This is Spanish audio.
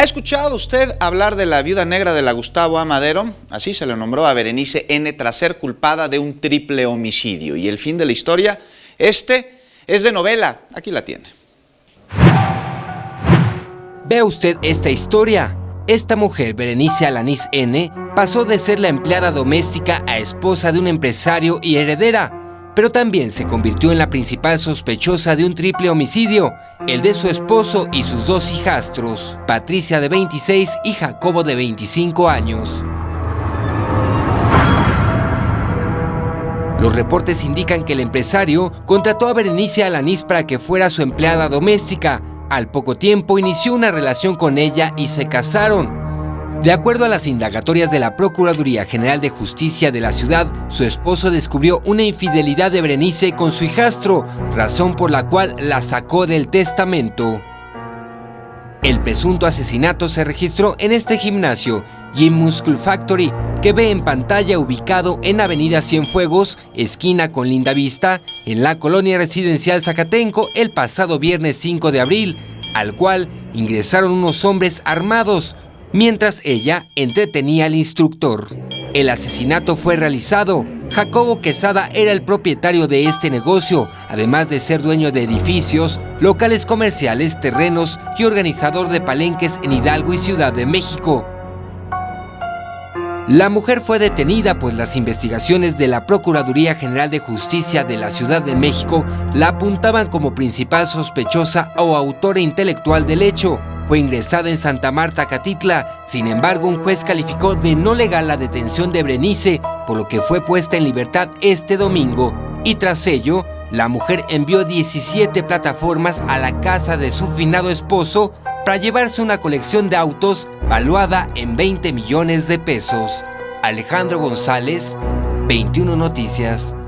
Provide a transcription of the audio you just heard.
escuchado usted hablar de la viuda negra de la Gustavo A. Madero? Así se le nombró a Berenice N. tras ser culpada de un triple homicidio. Y el fin de la historia, es de novela. Aquí la tiene. Vea usted esta historia. Esta mujer, Berenice Alanís N., pasó de ser la empleada doméstica a esposa de un empresario y heredera, pero también se convirtió en la principal sospechosa de un triple homicidio, el de su esposo y sus dos hijastros, Patricia de 26 y Jacobo de 25 años. Los reportes indican que el empresario contrató a Berenice Alanís para que fuera su empleada doméstica. Al poco tiempo inició una relación con ella y se casaron. De acuerdo a las indagatorias de la Procuraduría General de Justicia de la ciudad, su esposo descubrió una infidelidad de Berenice con su hijastro, razón por la cual la sacó del testamento. El presunto asesinato se registró en este gimnasio, Gym Muscle Factory, que ve en pantalla, ubicado en Avenida Cienfuegos, esquina con Lindavista, en la colonia residencial Zacatenco, el pasado viernes 5 de abril, al cual ingresaron unos hombres armados, mientras ella entretenía al instructor. El asesinato fue realizado. Jacobo Quesada era el propietario de este negocio, además de ser dueño de edificios, locales comerciales, terrenos y organizador de palenques en Hidalgo y Ciudad de México. La mujer fue detenida, pues las investigaciones de la Procuraduría General de Justicia de la Ciudad de México la apuntaban como principal sospechosa o autora intelectual del hecho. Fue ingresada en Santa Marta, Catitla. Sin embargo, un juez calificó de no legal la detención de Berenice, por lo que fue puesta en libertad este domingo. Y tras ello, la mujer envió 17 plataformas a la casa de su finado esposo para llevarse una colección de autos valuada en 20 millones de pesos. Alejandro González, 21 Noticias.